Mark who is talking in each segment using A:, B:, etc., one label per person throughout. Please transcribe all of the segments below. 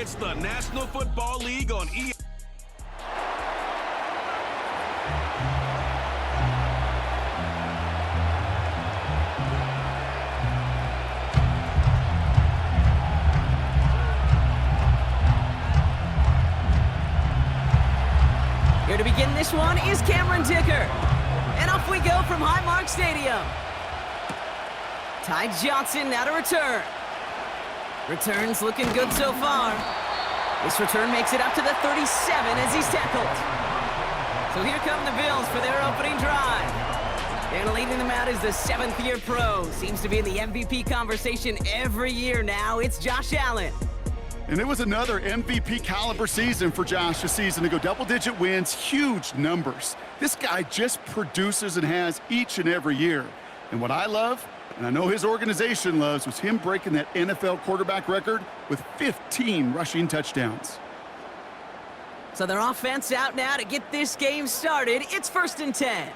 A: It's the National Football League on EA.
B: Here to begin this one is Cameron Dicker. And off we go from Highmark Stadium. Ty Johnson now to return. Returns looking good so far. This return makes it up to the 37 as he's tackled. So here come the Bills for their opening drive. And leading them out is the 7th-year pro. Seems to be in the MVP conversation every year now. It's Josh Allen.
C: And it was another MVP caliber season for Josh this season to go double-digit wins, huge numbers. This guy just produces and has each and every year. And what I love, and I know his organization loves, was him breaking that NFL quarterback record with 15 rushing touchdowns.
B: So their offense out now to get this game started. It's 1st and 10.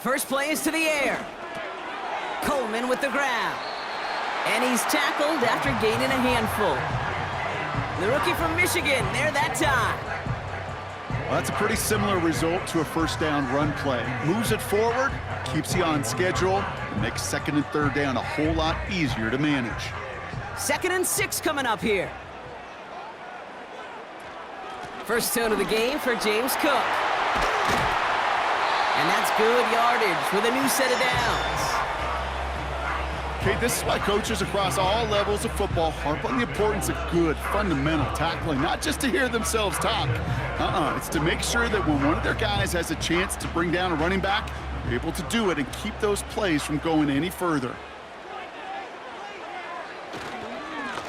B: First play is to the air. Coleman with the grab. And he's tackled after gaining a handful. The rookie from Michigan there that time.
C: Well, that's a pretty similar result to a first down run play. Moves it forward, keeps you on schedule, and makes 2nd and 3rd down a whole lot easier to manage.
B: 2nd and 6 coming up here. First tone of the game for James Cook. And that's good yardage with a new set of downs.
C: Okay, this is why coaches across all levels of football harp on the importance of good, fundamental tackling, not just to hear themselves talk. It's to make sure that when one of their guys has a chance to bring down a running back, they're able to do it and keep those plays from going any further.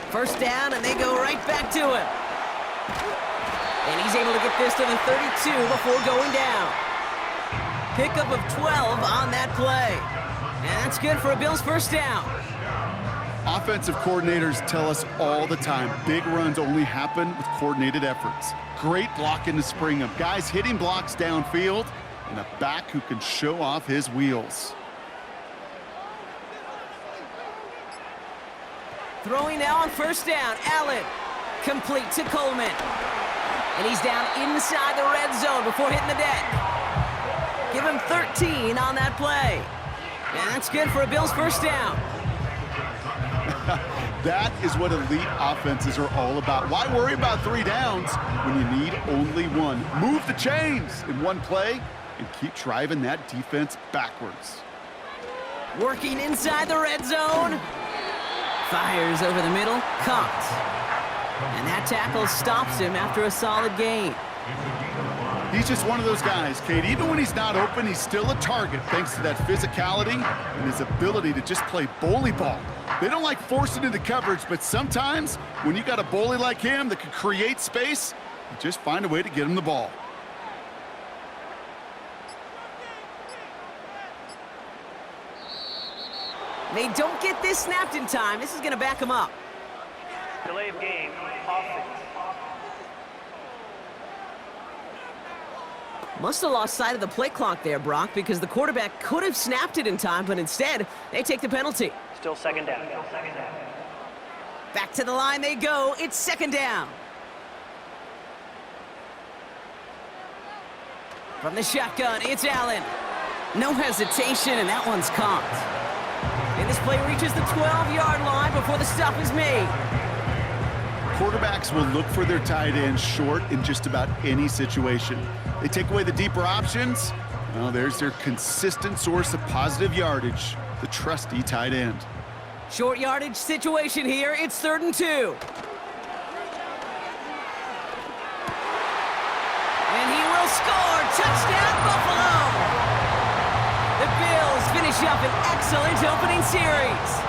B: First down, and they go right back to him. And he's able to get this to the 32 before going down. Pickup of 12 on that play. And that's good for a Bills first down.
C: Offensive coordinators tell us all the time, big runs only happen with coordinated efforts. Great blocking to spring them. Guys hitting blocks downfield, and a back who can show off his wheels.
B: Throwing now on first down, Allen. Complete to Coleman. And he's down inside the red zone before hitting the deck. Give him 13 on that play. And that's good for a Bills first down.
C: That is what elite offenses are all about. Why worry about 3 downs when you need only 1? Move the chains in one play and keep driving that defense backwards.
B: Working inside the red zone. Fires over the middle, caught. And that tackle stops him after a solid gain.
C: He's just one of those guys, Kate. Even when he's not open, he's still a target thanks to that physicality and his ability to just play bully ball. They don't like forcing into coverage, but sometimes when you got a bully like him that can create space, you just find a way to get him the ball.
B: They don't get this snapped in time. This is going to back him up.
D: Delay of game, offense.
B: Must have lost sight of the play clock there, Brock, because the quarterback could have snapped it in time, but instead, they take the penalty.
D: Still 2nd down.
B: Back to the line they go. It's 2nd down. From the shotgun, it's Allen. No hesitation, and that one's caught. And this play reaches the 12-yard line before the stop is made.
C: Quarterbacks will look for their tight end short in just about any situation. They take away the deeper options. Well, there's their consistent source of positive yardage, the trusty tight end.
B: Short yardage situation here. It's 3rd and 2. And he will score. Touchdown, Buffalo! The Bills finish up an excellent opening series.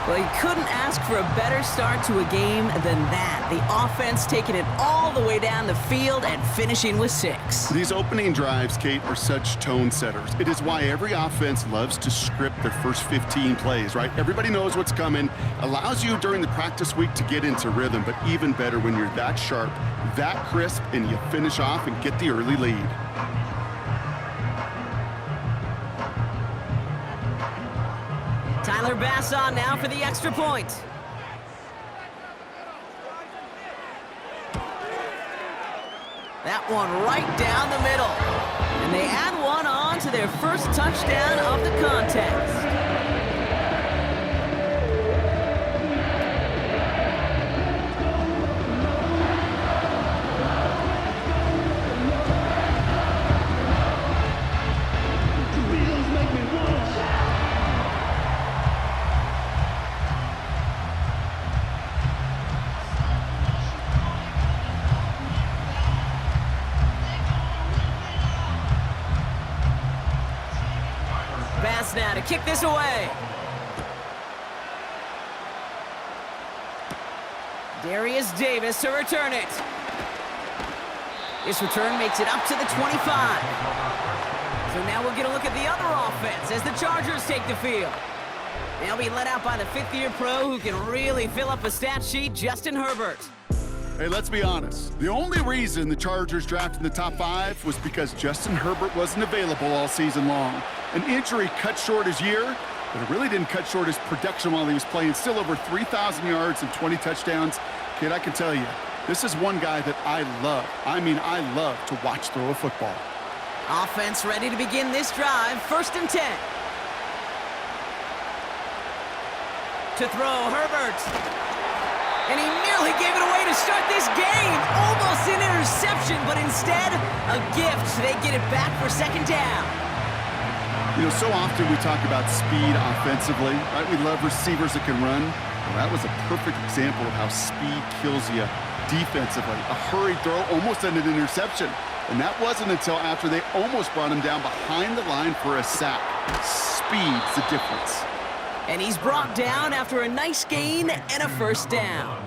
B: Well, you couldn't ask for a better start to a game than that. The offense taking it all the way down the field and finishing with 6.
C: These opening drives, Kate, are such tone setters. It is why every offense loves to script their first 15 plays, right? Everybody knows what's coming. Allows you during the practice week to get into rhythm, but even better when you're that sharp, that crisp, and you finish off and get the early lead.
B: Tyler Bass on now for the extra point. That one right down the middle. And they add one on to their first touchdown of the contest. Now to kick this away. Darius Davis to return it. This return makes it up to the 25. So now we'll get a look at the other offense as the Chargers take the field. They'll be led out by the fifth-year pro who can really fill up a stat sheet, Justin Herbert.
C: Hey, let's be honest. The only reason the Chargers drafted in the top 5 was because Justin Herbert wasn't available all season long. An injury cut short his year, but it really didn't cut short his production while he was playing. Still over 3,000 yards and 20 touchdowns. Kid, I can tell you, this is one guy that I love. I mean, I love to watch throw a football.
B: Offense ready to begin this drive. 1st and 10. To throw, Herbert. And he nearly gave it away to start this game. Almost an interception, but instead, a gift. They get it back for 2nd down.
C: You know, so often we talk about speed offensively, right? We love receivers that can run. Well, that was a perfect example of how speed kills you defensively. A hurried throw almost ended an interception. And that wasn't until after they almost brought him down behind the line for a sack. Speed's the difference.
B: And he's brought down after a nice gain and a 1st down.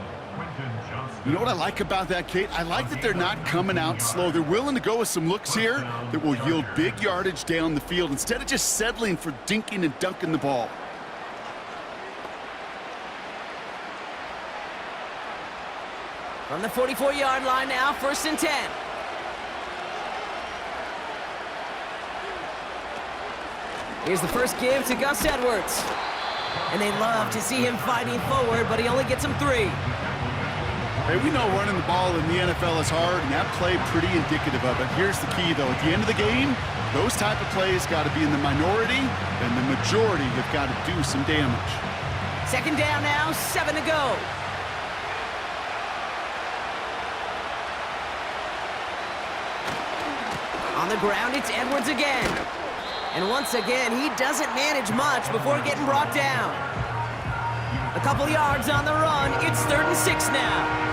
C: You know what I like about that, Kate? I like that they're not coming out slow. They're willing to go with some looks here that will yield big yardage down the field instead of just settling for dinking and dunking the ball.
B: From the 44-yard line now, 1st and 10. Here's the first give to Gus Edwards. And they love to see him fighting forward, but he only gets him 3.
C: Hey, we know running the ball in the NFL is hard, and that play pretty indicative of it. Here's the key, though. At the end of the game, those type of plays got to be in the minority, and the majority have got to do some damage.
B: 2nd down now, 7 to go. On the ground, it's Edwards again. And once again, he doesn't manage much before getting brought down. A couple yards on the run. It's 3rd and 6 now.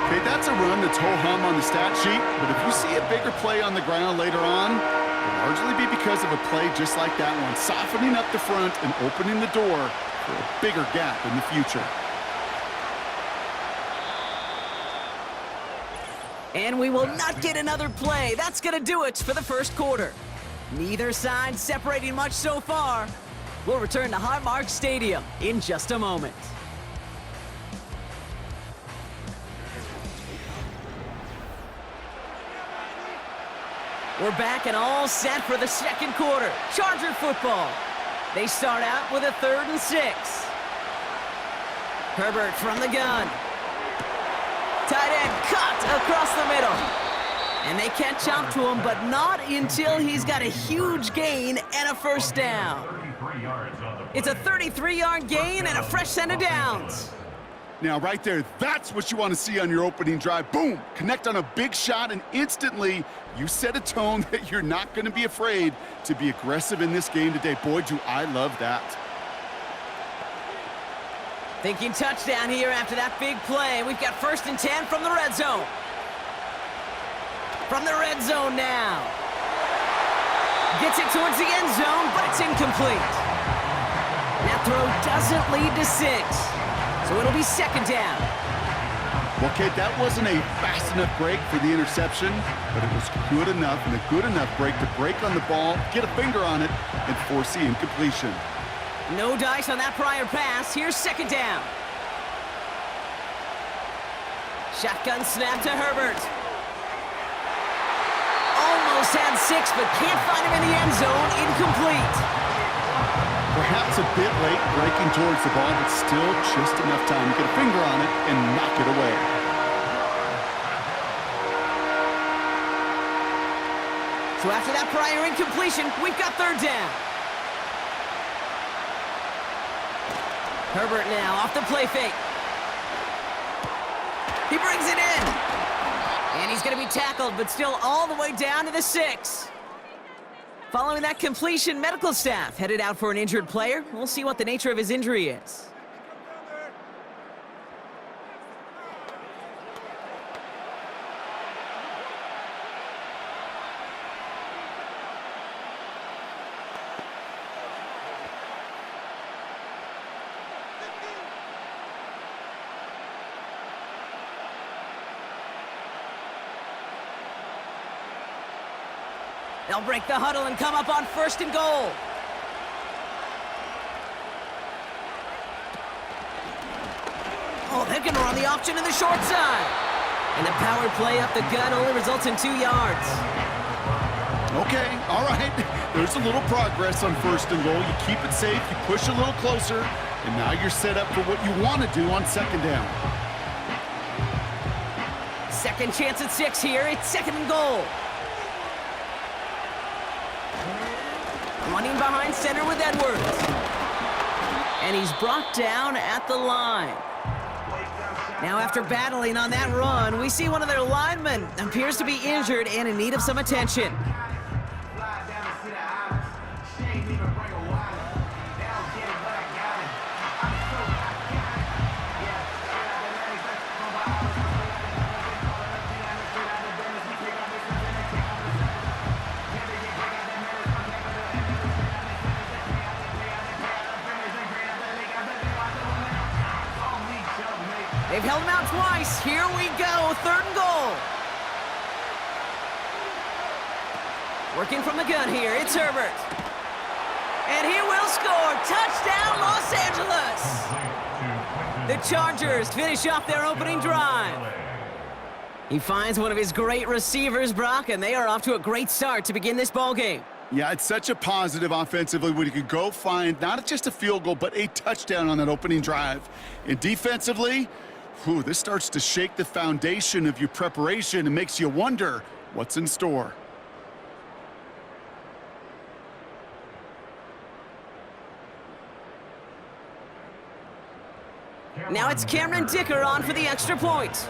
C: Okay, that's a run that's ho-hum on the stat sheet, but if you see a bigger play on the ground later on, it'll largely be because of a play just like that one, softening up the front and opening the door for a bigger gap in the future.
B: And we will not get another play. That's going to do it for the 1st quarter. Neither side separating much so far. We'll return to Highmark Stadium in just a moment. We're back and all set for the 2nd quarter. Charger football. They start out with a 3rd and 6. Herbert from the gun. Tight end cut across the middle. And they catch up to him, but not until he's got a huge gain and a 1st down. It's a 33-yard gain and a fresh set of downs.
C: Now, right there, that's what you want to see on your opening drive. Boom! Connect on a big shot, and instantly you set a tone that you're not going to be afraid to be aggressive in this game today. Boy, do I love that.
B: Thinking touchdown here after that big play. We've got 1st and 10 from the red zone. From the red zone now. Gets it towards the end zone, but it's incomplete. That throw doesn't lead to 6. So it'll be 2nd down.
C: Well, Kate, that wasn't a fast enough break for the interception, but it was good enough and a good enough break to break on the ball, get a finger on it, and force the incompletion.
B: No dice on that prior pass. Here's 2nd down. Shotgun snap to Herbert. Almost had 6, but can't find him in the end zone. Incomplete.
C: Perhaps a bit late breaking towards the ball, but still just enough time to get a finger on it and knock it away.
B: So after that prior incompletion, we've got third down. Herbert now off the play fake. He brings it in. And he's going to be tackled, but still all the way down to the 6. Following that completion, medical staff headed out for an injured player. We'll see what the nature of his injury is. They'll break the huddle and come up on 1st and goal. Oh, they're going to run the option to the short side. And the power play up the gut only results in 2 yards.
C: Okay, all right. There's a little progress on 1st and goal. You keep it safe, you push a little closer, and now you're set up for what you want to do on 2nd down.
B: Second chance at 6 here. It's 2nd and goal. Running behind center with Edwards. And he's brought down at the line. Now after battling on that run, we see one of their linemen appears to be injured and in need of some attention. They've held him out twice. Here we go, 3rd and goal. Working from the gun here, it's Herbert. And he will score. Touchdown, Los Angeles. The Chargers finish off their opening drive. He finds one of his great receivers, Brock, and they are off to a great start to begin this ballgame.
C: Yeah, it's such a positive offensively when you could go find not just a field goal, but a touchdown on that opening drive. And defensively, this starts to shake the foundation of your preparation and makes you wonder what's in store.
B: Now it's Cameron Dicker on for the extra point.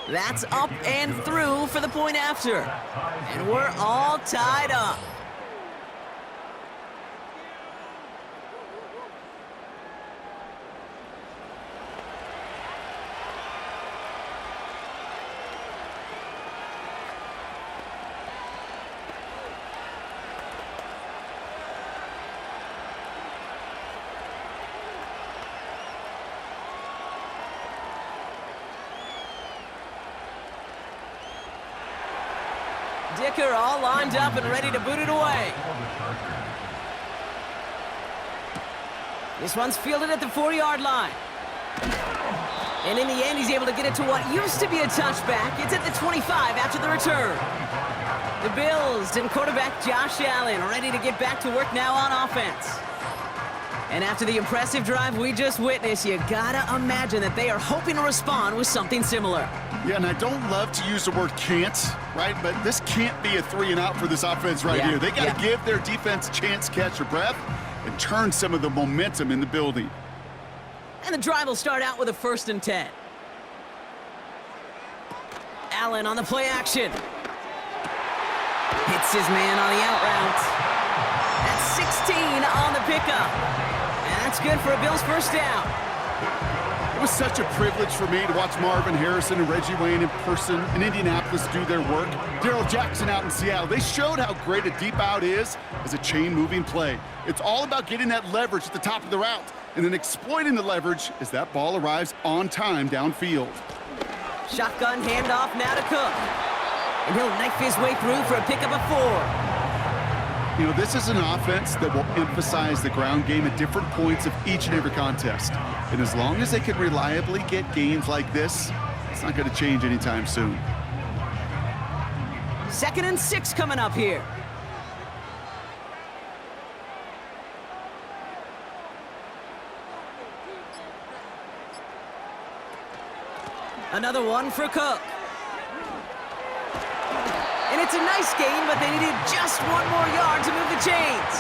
B: That's up and through for the point after. And we're all tied up. Dicker all lined up and ready to boot it away. This one's fielded at the 4-yard line. And in the end, he's able to get it to what used to be a touchback. It's at the 25 after the return. The Bills and quarterback Josh Allen ready to get back to work now on offense. And after the impressive drive we just witnessed, you gotta imagine that they are hoping to respond with something similar.
C: Yeah, and I don't love to use the word can't, right? But this can't be a 3-and-out for this offense right here. They got to give their defense a chance to catch their breath and turn some of the momentum in the building.
B: And the drive will start out with a 1st and 10. Allen on the play action. Hits his man on the out route. That's 16 on the pickup. And that's good for a Bills 1st down.
C: It was such a privilege for me to watch Marvin Harrison and Reggie Wayne in person in Indianapolis do their work. Darrell Jackson out in Seattle. They showed how great a deep out is as a chain-moving play. It's all about getting that leverage at the top of the route and then exploiting the leverage as that ball arrives on time downfield.
B: Shotgun handoff now to Cook. And he'll knife his way through for a pickup of 4.
C: You know, this is an offense that will emphasize the ground game at different points of each and every contest. And as long as they can reliably get gains like this, it's not going to change anytime soon.
B: 2nd and 6 coming up here. Another one for Cook. And it's a nice game, but they needed just one more yard to move the chains.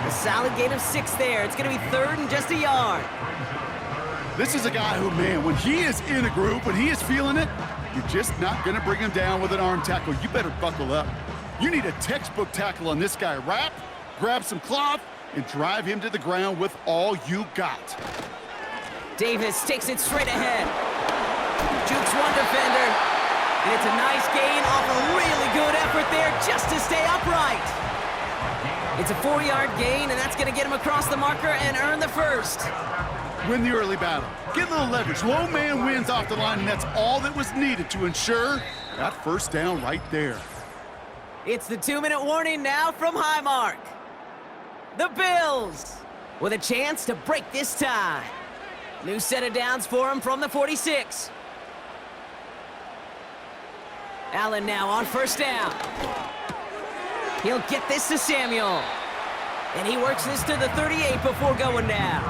B: A solid gain of 6 there. It's going to be 3rd and just a yard.
C: This is a guy who, man, when he is in a group, when he is feeling it, you're just not going to bring him down with an arm tackle. You better buckle up. You need a textbook tackle on this guy. Wrap, grab some cloth, and drive him to the ground with all you got.
B: Davis takes it straight ahead. Jukes one defender. And it's a nice gain off a really good effort there just to stay upright. It's a 4-yard gain, and that's going to get him across the marker and earn the first.
C: Win the early battle. Get a little leverage. Low man wins off the line, and that's all that was needed to ensure that first down right there.
B: It's the 2-minute warning now from Highmark. The Bills with a chance to break this tie. New set of downs for him from the 46. Allen now on first down. He'll get this to Samuel. And he works this to the 38 before going down.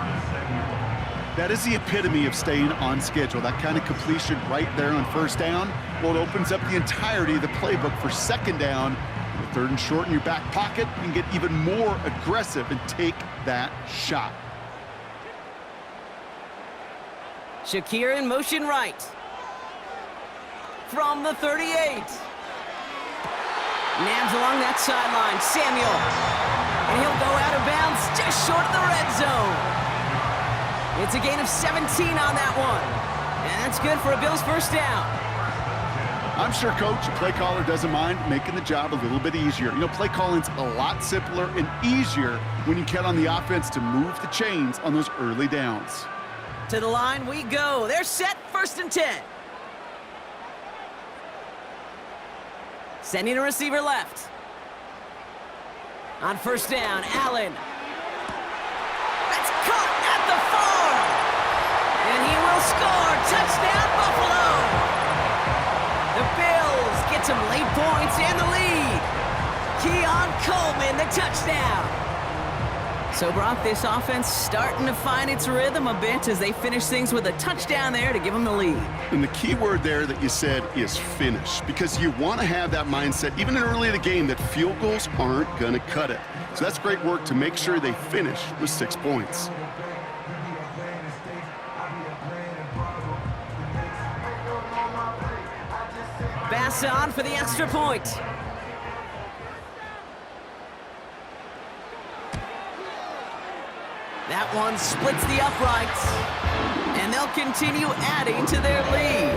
C: That is the epitome of staying on schedule. That kind of completion right there on first down. Well, it opens up the entirety of the playbook for second down. With 3rd and short in your back pocket, you can get even more aggressive and take that shot.
B: Shakir in motion right. From the 38. Nabs along that sideline. Samuel. And he'll go out of bounds just short of the red zone. It's a gain of 17 on that one. And that's good for a Bills first down.
C: I'm sure Coach, the play caller, doesn't mind making the job a little bit easier. You know, play calling's a lot simpler and easier when you count on the offense to move the chains on those early downs.
B: To the line we go. They're set, 1st and 10. Sending a receiver left. On first down, Allen. That's caught at the 4. And he will score. Touchdown, Buffalo. The Bills get some late points and the lead. Keon Coleman, the touchdown. So, Brock, this offense starting to find its rhythm a bit as they finish things with a touchdown there to give them the lead.
C: And the key word there that you said is finish, because you want to have that mindset, even in early in the game, that field goals aren't going to cut it. So that's great work to make sure they finish with 6 points.
B: Bass on for the extra point. That one splits the uprights, and they'll continue adding to their lead.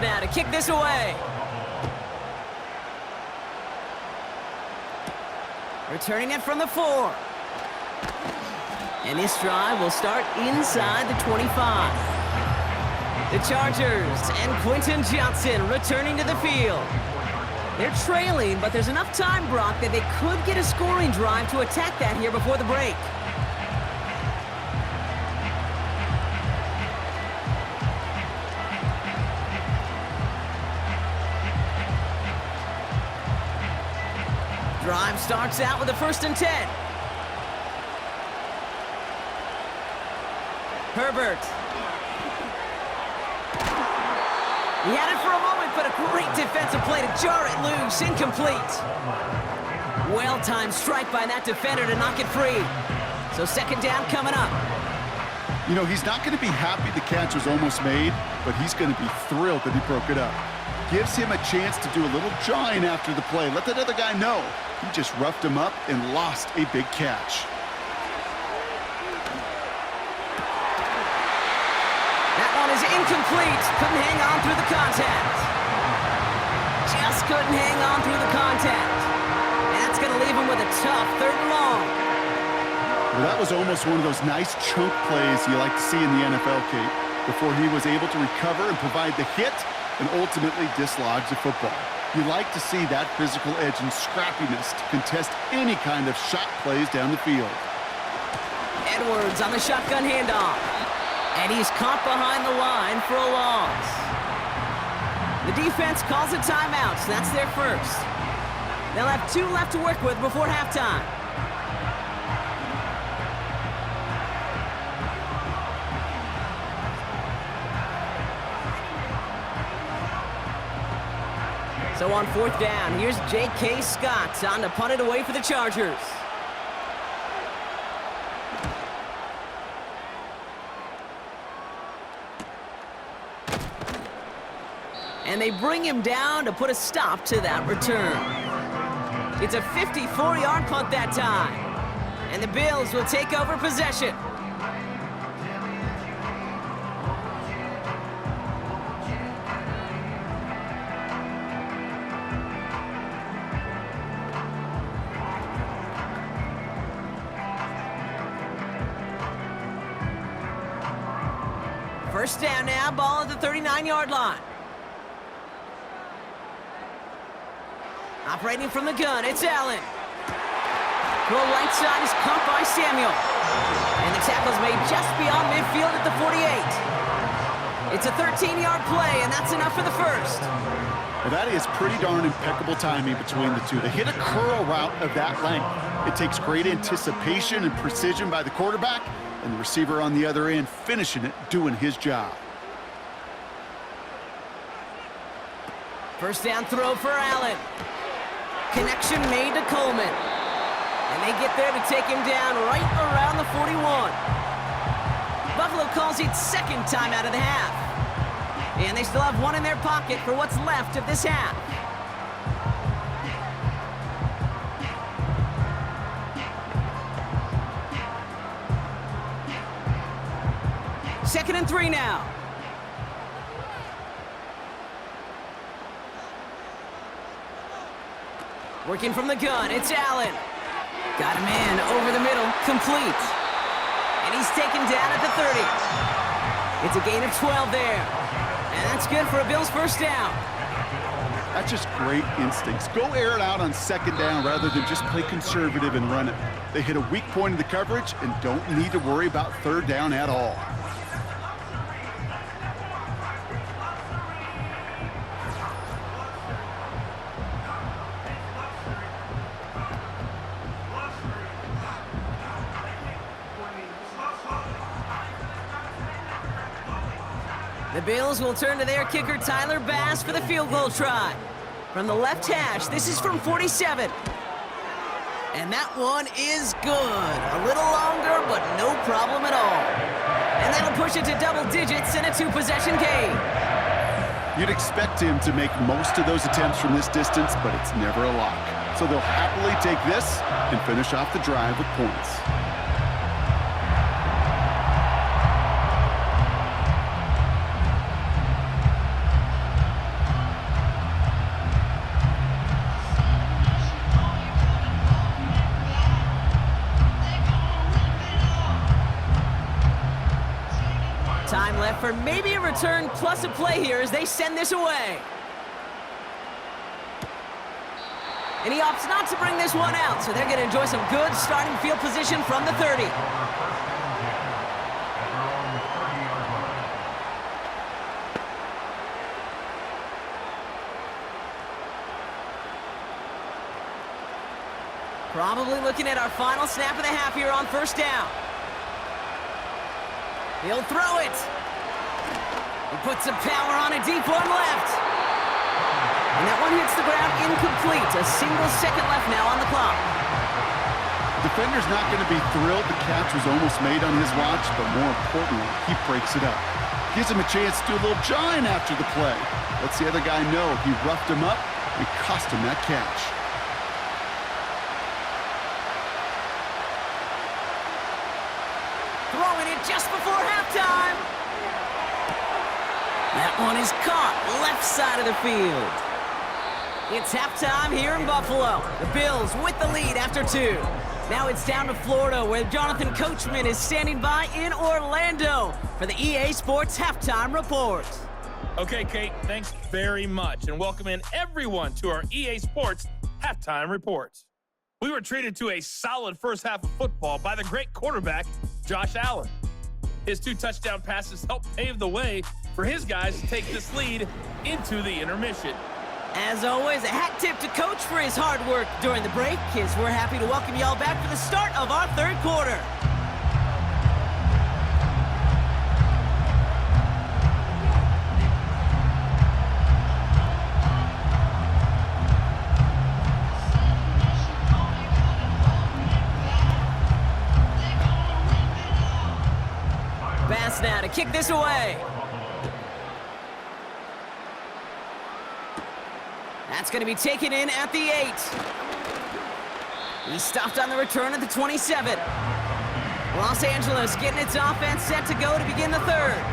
B: Now to kick this away. Returning it from the 4. And this drive will start inside the 25. The Chargers and Quentin Johnson returning to the field. They're trailing, but there's enough time, Brock, that they could get a scoring drive to attack that here before the break. Drive starts out with a 1st and 10. Herbert. He had it for a moment, but a great defensive play to jar it loose. Incomplete. Well-timed strike by that defender to knock it free. So 2nd down coming up.
C: You know, he's not going to be happy the catch was almost made, but he's going to be thrilled that he broke it up. Gives him a chance to do a little jawing after the play. Let that other guy know he just roughed him up and lost a big catch.
B: That one is incomplete. Couldn't hang on through the contact. Just couldn't hang on through the contact. And tough 3rd and long.
C: Well, that was almost one of those nice chunk plays you like to see in the NFL, Kate, before he was able to recover and provide the hit and ultimately dislodge the football. You like to see that physical edge and scrappiness to contest any kind of shot plays down the field.
B: Edwards on the shotgun handoff. And he's caught behind the line for a loss. The defense calls a timeout, so that's their first. They'll have 2 left to work with before halftime. So on 4th down, here's J.K. Scott on to punt it away for the Chargers. And they bring him down to put a stop to that return. It's a 54-yard punt that time. And the Bills will take over possession. First down now, ball at the 39-yard line. Operating from the gun, it's Allen. To the right side is caught by Samuel. And the tackle's made just beyond midfield at the 48. It's a 13-yard play, and that's enough for the first.
C: Well, that is pretty darn impeccable timing between the two. They hit a curl route of that length. It takes great anticipation and precision by the quarterback, and the receiver on the other end finishing it, doing his job.
B: First down throw for Allen. Connection made to Coleman. And they get there to take him down right around the 41. Buffalo calls it 2nd time out of the half. And they still have 1 in their pocket for what's left of this half. Second and 3 now. Working from the gun, it's Allen. Got a man over the middle, complete. And he's taken down at the 30. It's a gain of 12 there. And that's good for a Bills first down.
C: That's just great instincts. Go air it out on 2nd down rather than just play conservative and run it. They hit a weak point in the coverage and don't need to worry about 3rd down at all.
B: The Bills will turn to their kicker, Tyler Bass, for the field goal try. From the left hash, this is from 47. And that one is good. A little longer, but no problem at all. And that'll push it to double digits in a 2-possession game.
C: You'd expect him to make most of those attempts from this distance, but it's never a lock. So they'll happily take this and finish off the drive with points.
B: Time left for maybe a return plus a play here as they send this away. And he opts not to bring this one out, so they're going to enjoy some good starting field position from the 30. Probably looking at our final snap of the half here on first down. He'll throw it. He puts some power on a deep one left. And that one hits the ground incomplete. A single second left now on the clock.
C: Defender's not going to be thrilled the catch was almost made on his watch, but more importantly, he breaks it up. Gives him a chance to do a little jawing after the play. Lets the other guy know he roughed him up and cost him that catch.
B: Throwing it just before halftime. That one is caught left side of the field. It's halftime here in Buffalo. The Bills with the lead after 2. Now it's down to Florida, where Jonathan Coachman is standing by in Orlando for the EA Sports Halftime Report.
E: Okay, Kate, thanks very much, and welcome in everyone to our EA Sports Halftime Report. We were treated to a solid first half of football by the great quarterback, Josh Allen. His 2 touchdown passes helped pave the way for his guys to take this lead into the intermission.
B: As always, a hat tip to Coach for his hard work during the break, as we're happy to welcome y'all back for the start of our 3rd quarter. Pass now to kick this away. That's going to be taken in at the 8. He stopped on the return at the 27. Los Angeles getting its offense set to go to begin the 3rd.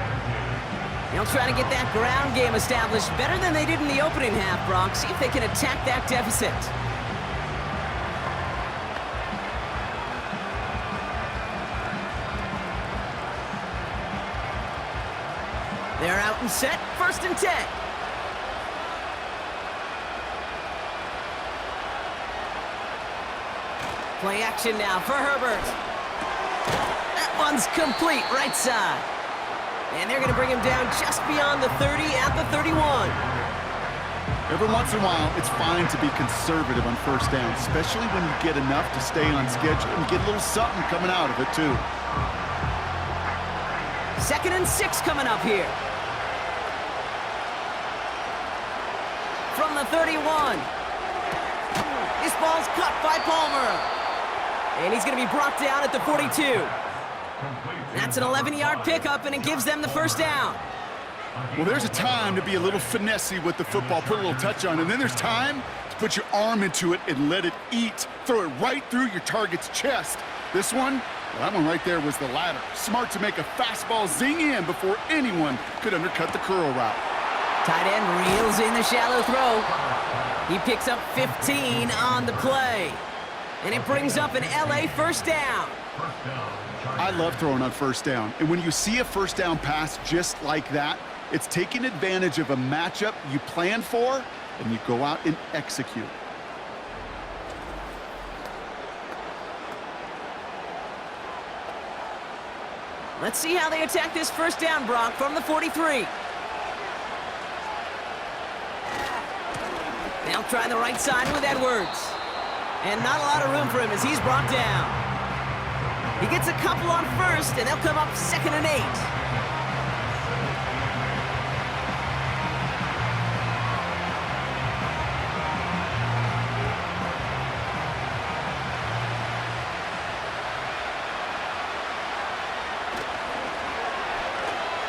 B: They'll try to get that ground game established better than they did in the opening half, Brock. See if they can attack that deficit. They're out and set, 1st and 10. Play action now for Herbert. That one's complete, right side. And they're going to bring him down just beyond the 30 at the 31.
C: Every once in a while, it's fine to be conservative on first down, especially when you get enough to stay on schedule and get a little something coming out of it, too.
B: 2nd and 6 coming up here. From the 31. This ball's cut by Palmer. And he's going to be brought down at the 42. That's an 11-yard pickup, and it gives them the 1st down.
C: Well, there's a time to be a little finessey with the football, put a little touch on it, and then there's time to put your arm into it and let it eat. Throw it right through your target's chest. This one, well, that one right there was the latter. Smart to make a fastball zing in before anyone could undercut the curl route.
B: Tight end reels in the shallow throw. He picks up 15 on the play. And it brings up an LA 1st down.
C: I love throwing on 1st down. And when you see a 1st down pass just like that, it's taking advantage of a matchup you plan for, and you go out and execute.
B: Let's see how they attack this 1st down, Brock, from the 43. They'll try the right side with Edwards. And not a lot of room for him as he's brought down. He gets a couple on 1st, and they'll come up 2nd and 8.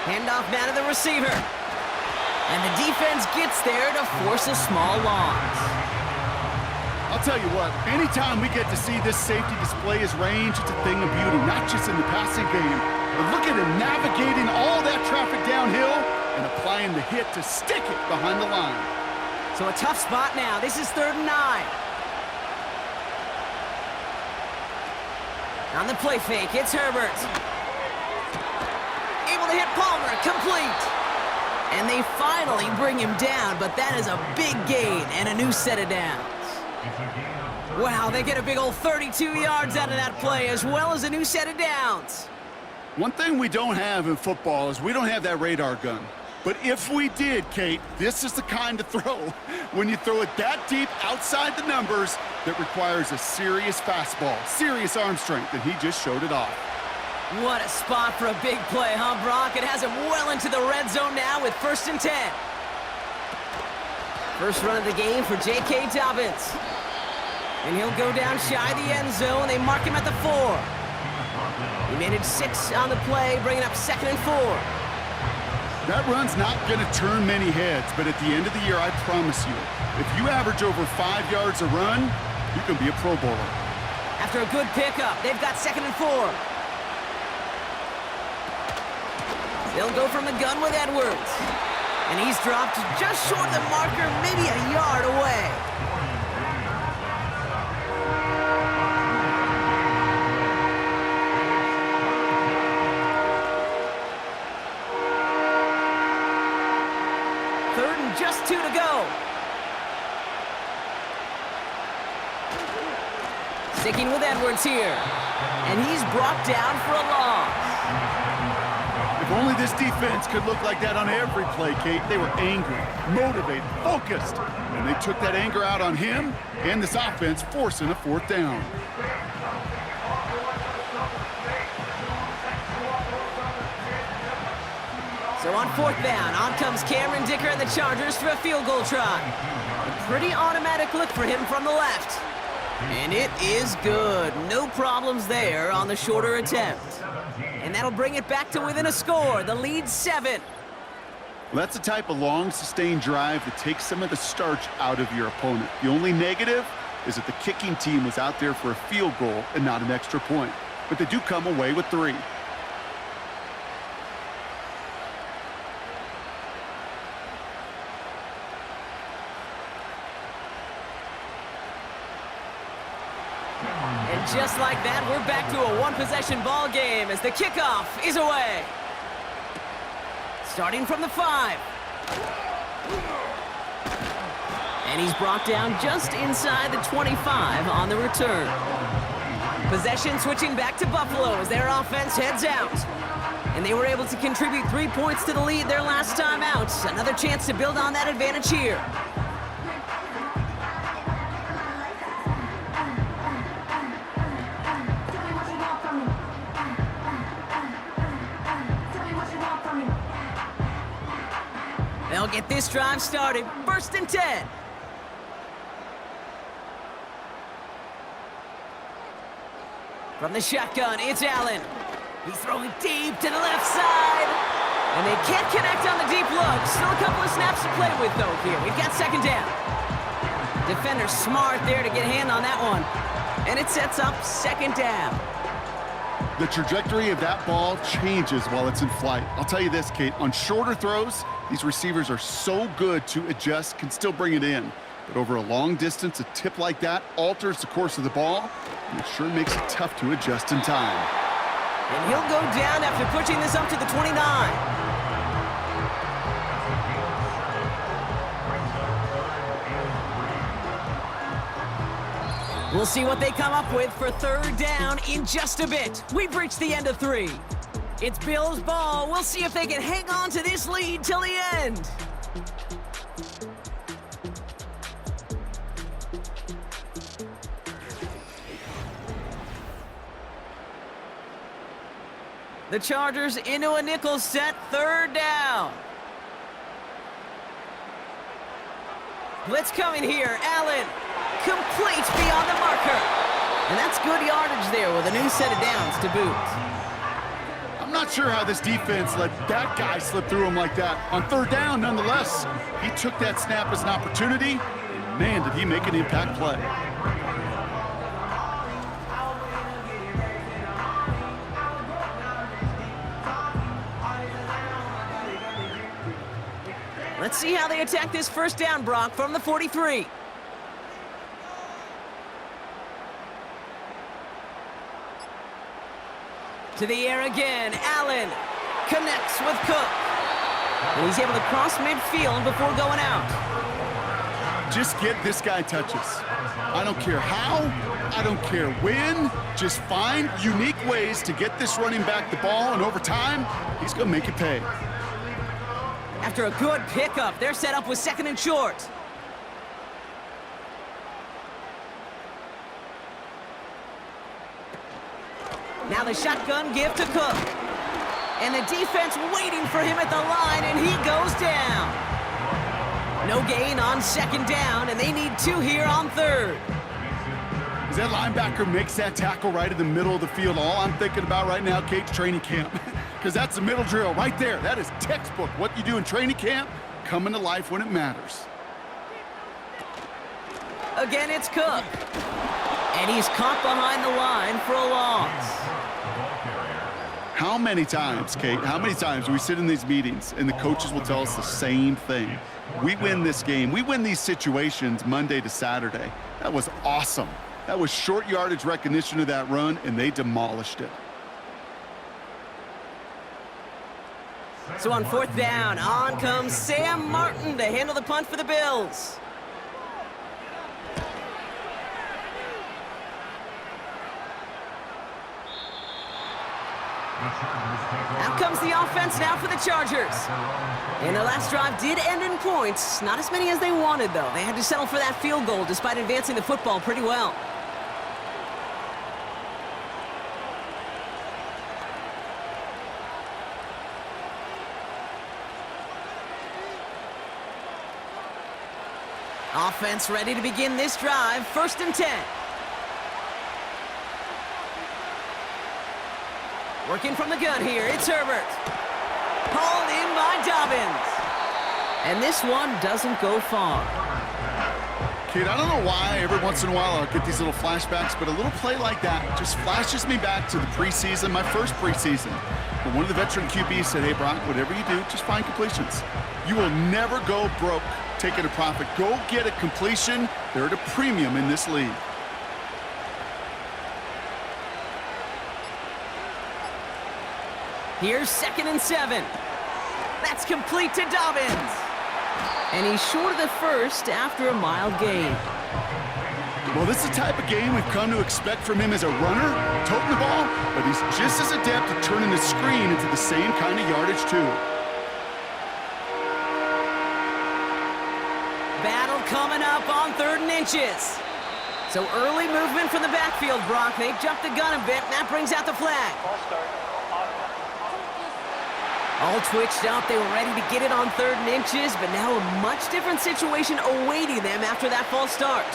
B: Handoff now to the receiver. And the defense gets there to force a small loss.
C: I'll tell you what, anytime we get to see this safety display his range, it's a thing of beauty, not just in the passing game, but look at him navigating all that traffic downhill and applying the hit to stick it behind the line.
B: So a tough spot now. This is 3rd and 9. On the play fake, it's Herbert. Able to hit Palmer, complete. And they finally bring him down, but that is a big gain and a new set of downs. Wow, they get a big old 32 yards out of that play, as well as a new set of downs.
C: One thing we don't have in football is we don't have that radar gun. But if we did, Kate, this is the kind of throw, when you throw it that deep outside the numbers, that requires a serious fastball, serious arm strength, and he just showed it off.
B: What a spot for a big play, huh, Brock? It has him well into the red zone now with 1st and 10. First run of the game for J.K. Dobbins. And he'll go down shy of the end zone. They mark him at the 4. He made it 6 on the play, bringing up 2nd and 4.
C: That run's not going to turn many heads, but at the end of the year, I promise you, if you average over 5 yards a run, you can be a Pro Bowler.
B: After a good pickup, they've got 2nd and 4. They'll go from the gun with Edwards. And he's dropped just short of the marker, maybe a yard away. Third and just 2 to go. Sticking with Edwards here. And he's brought down for a loss.
C: If only this defense could look like that on every play, Kate. They were angry, motivated, focused. And they took that anger out on him and this offense, forcing a 4th down.
B: So on 4th down, on comes Cameron Dicker and the Chargers for a field goal try. A pretty automatic look for him from the left. And it is good. No problems there on the shorter attempt. And that'll bring it back to within a score. The lead's 7.
C: Well, that's the type of long, sustained drive that takes some of the starch out of your opponent. The only negative is that the kicking team was out there for a field goal and not an extra point. But they do come away with 3.
B: And just like that, we're back to a one-possession ball game as the kickoff is away. Starting from the 5. And he's brought down just inside the 25 on the return. Possession switching back to Buffalo as their offense heads out. And they were able to contribute 3 points to the lead their last time out. Another chance to build on that advantage here. They'll get this drive started. 1st and 10. From the shotgun, it's Allen. He's throwing deep to the left side. And they can't connect on the deep look. Still a couple of snaps to play with, though, here. We've got 2nd down. Defender smart there to get a hand on that one. And it sets up 2nd down.
C: The trajectory of that ball changes while it's in flight. I'll tell you this, Kate, on shorter throws, these receivers are so good to adjust, can still bring it in. But over a long distance, a tip like that alters the course of the ball, and it sure makes it tough to adjust in time.
B: And he'll go down after pushing this up to the 29. We'll see what they come up with for 3rd down in just a bit. We've reached the end of 3. It's Bills ball. We'll see if they can hang on to this lead till the end. The Chargers into a nickel set, 3rd down. Blitz coming here, Allen. Complete beyond the marker. And that's good yardage there with a new set of downs to boot.
C: I'm not sure how this defense let that guy slip through him like that. On 3rd down, nonetheless, he took that snap as an opportunity, and man, did he make an impact play.
B: Let's see how they attack this 1st down, Brock, from the 43. To the air again, Allen connects with Cook. And he's able to cross midfield before going out.
C: Just get this guy touches. I don't care how, I don't care when, just find unique ways to get this running back the ball, and over time, he's gonna make it pay.
B: After a good pickup, they're set up with 2nd and short. Now the shotgun give to Cook. And the defense waiting for him at the line, and he goes down. No gain on 2nd down, and they need 2 here on 3rd.
C: As that linebacker makes that tackle right in the middle of the field, all I'm thinking about right now, Kate's training camp. Because that's the middle drill right there. That is textbook. What you do in training camp, coming to life when it matters.
B: Again, it's Cook. And he's caught behind the line for a loss.
C: How many times, Kate, how many times do we sit in these meetings and the coaches will tell us the same thing? We win this game. We win these situations Monday to Saturday. That was awesome. That was short yardage recognition of that run, and they demolished it.
B: So on 4th down, on comes Sam Martin to handle the punt for the Bills. Out comes the offense now for the Chargers. And the last drive did end in points. Not as many as they wanted, though. They had to settle for that field goal despite advancing the football pretty well. Offense ready to begin this drive. 1st and 10. Working from the gun here, it's Herbert. Hauled in by Dobbins. And this one doesn't go far.
C: Kate, I don't know why every once in a while I'll get these little flashbacks, but a little play like that just flashes me back to the preseason, my first preseason. But one of the veteran QBs said, hey, Brock, whatever you do, just find completions. You will never go broke taking a profit. Go get a completion. They're at a premium in this league.
B: Here's 2nd and 7. That's complete to Dobbins. And he's short of the first after a mild gain.
C: Well, this is the type of game we've come to expect from him as a runner, toting the ball, but he's just as adept at turning the screen into the same kind of yardage, too.
B: Battle coming up on 3rd and inches. So early movement from the backfield, Brock. They jumped the gun a bit, and that brings out the flag.
D: False start.
B: All twitched up, they were ready to get it on 3rd and inches, but now a much different situation awaiting them after that false start.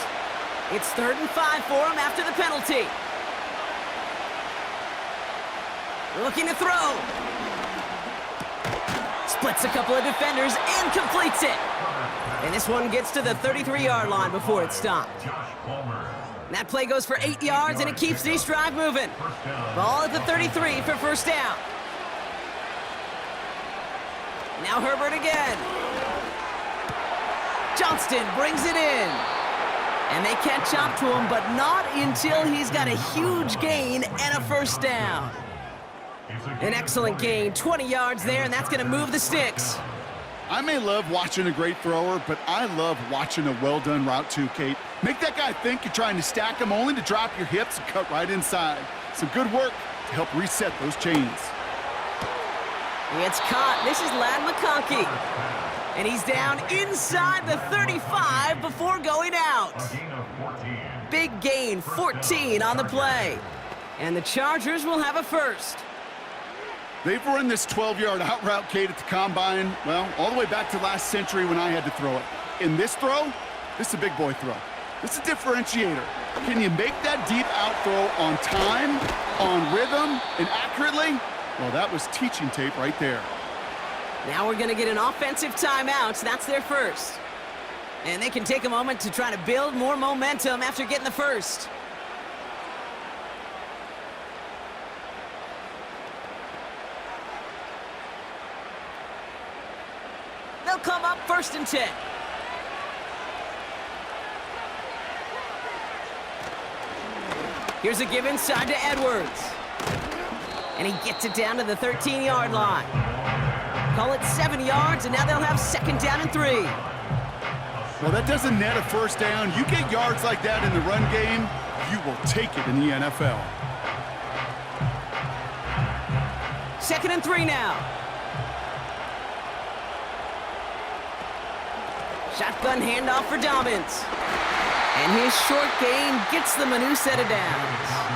B: It's 3rd and 5 for them after the penalty. Looking to throw. Splits a couple of defenders and completes it. And this one gets to the 33-yard line before it's stopped. That play goes for 8 yards, and it keeps this drive moving. Ball at the 33 for 1st down. Now Herbert again. Johnston brings it in. And they catch up to him, but not until he's got a huge gain and a 1st down. An excellent gain, 20 yards there, and that's going to move the sticks.
C: I may love watching a great thrower, but I love watching a well-done route too, Kate. Make that guy think you're trying to stack him only to drop your hips and cut right inside. Some good work to help reset those chains.
B: It's caught. This is Ladd McConkey. And he's down inside the 35 before going out. Big gain, 14 on the play. And the Chargers will have a 1st.
C: They've run this 12-yard out route, Kate, at the Combine, well, all the way back to last century when I had to throw it. In this throw, this is a big boy throw. This is a differentiator. Can you make that deep out throw on time, on rhythm, and accurately? Well, that was teaching tape right there.
B: Now we're going to get an offensive timeout. That's their 1st. And they can take a moment to try to build more momentum after getting the 1st. They'll come up 1st and 10. Here's a give inside to Edwards. And he gets it down to the 13-yard line. Call it 7 yards, and now they'll have 2nd down and 3.
C: Well, that doesn't net a 1st down. You get yards like that in the run game, you will take it in the NFL.
B: 2nd and 3 now. Shotgun handoff for Dobbins. And his short gain gets them a new set of downs.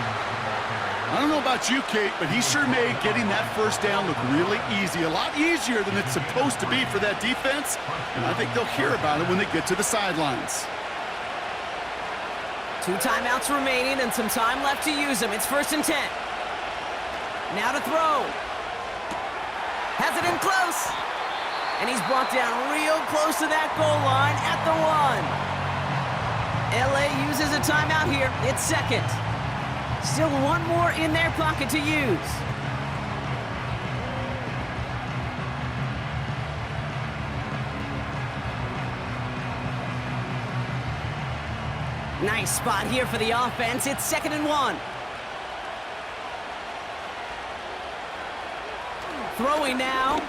C: I don't know about you, Kate, but he sure made getting that 1st down look really easy. A lot easier than it's supposed to be for that defense. And I think they'll hear about it when they get to the sidelines.
B: 2 timeouts remaining and some time left to use them. It's 1st and 10. Now to throw. Has it in close. And he's brought down real close to that goal line at the 1. LA uses a timeout here. It's 2nd. Still one more in their pocket to use. Nice spot here for the offense. It's 2nd and 1. Throwing now.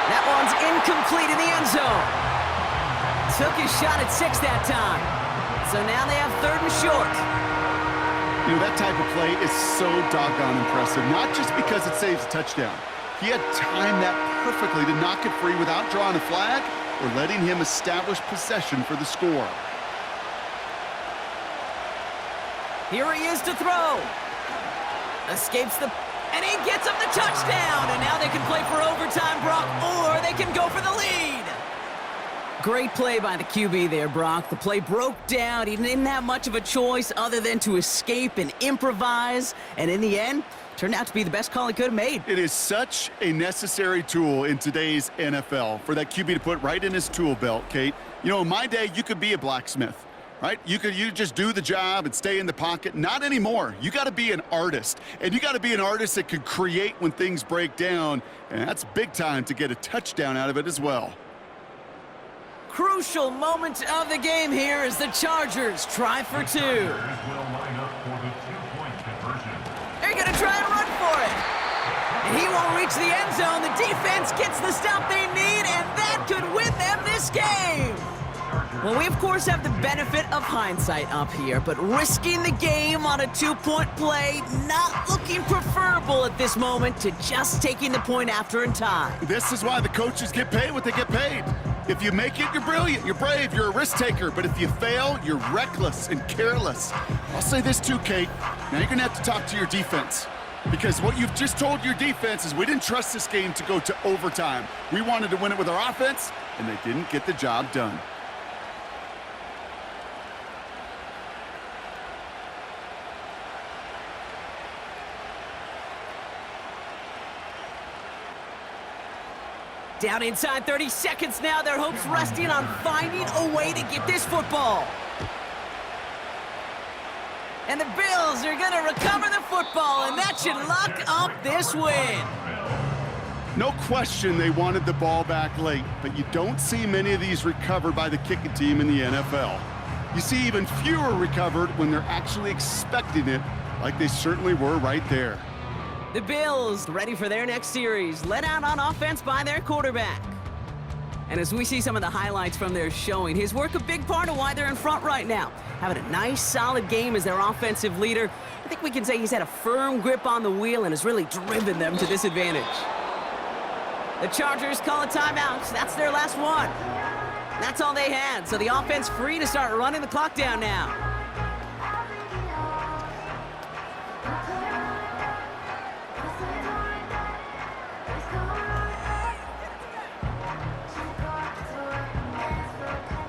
B: That one's incomplete in the end zone. Took his shot at 6 that time. So now they have 3rd and short.
C: You know, that type of play is so doggone impressive, not just because it saves a touchdown. He had timed that perfectly to knock it free without drawing a flag or letting him establish possession for the score.
B: Here he is to throw. Escapes the... and he gets him the touchdown. And now they can play for overtime, Brock, or they can go for the lead. Great play by the QB there, Brock. The play broke down. He didn't have much of a choice other than to escape and improvise. And in the end, turned out to be the best call he could have made.
C: It is such a necessary tool in today's NFL for that QB to put right in his tool belt, Kate. You know, in my day, you could be a blacksmith. Right? You just do the job and stay in the pocket. Not anymore. You got to be an artist. And you got to be an artist that can create when things break down. And that's big time to get a touchdown out of it as well.
B: Crucial moment of the game here as the Chargers try for 2. They're going to try and run for it. And he won't reach the end zone. The defense gets the stop they need, and that could win them this game. Well, we, of course, have the benefit of hindsight up here, but risking the game on a 2-point play, not looking preferable at this moment to just taking the point after in time.
C: This is why the coaches get paid what they get paid. If you make it, you're brilliant, you're brave, you're a risk taker. But if you fail, you're reckless and careless. I'll say this too, Kate. Now you're going to have to talk to your defense. Because what you've just told your defense is we didn't trust this game to go to overtime. We wanted to win it with our offense, and they didn't get the job done.
B: Down inside 30 seconds now. Their hopes resting on finding a way to get this football. And the Bills are going to recover the football, and that should lock up this win.
C: No question they wanted the ball back late, but you don't see many of these recovered by the kicking team in the NFL. You see even fewer recovered when they're actually expecting it, like they certainly were right there.
B: The Bills ready for their next series, led out on offense by their quarterback. And as we see some of the highlights from their showing, his work a big part of why they're in front right now. Having a nice, solid game as their offensive leader. I think we can say he's had a firm grip on the wheel and has really driven them to this advantage. The Chargers call a timeout. That's their last one. That's all they had, so the offense free to start running the clock down now.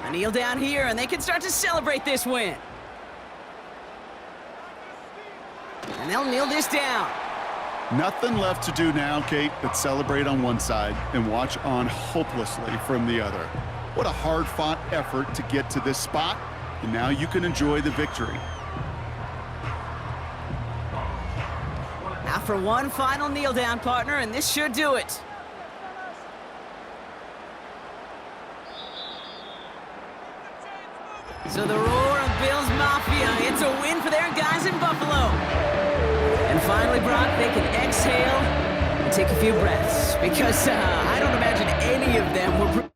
B: A kneel down here, and they can start to celebrate this win. And they'll kneel this down.
C: Nothing left to do now, Kate, but celebrate on one side and watch on hopelessly from the other. What a hard-fought effort to get to this spot, and now you can enjoy the victory.
B: Now for one final kneel down, partner, and this should do it. So the roar of Bills Mafia, it's a win for their guys in Buffalo. And finally, Brock, they can exhale and take a few breaths because I don't imagine any of them were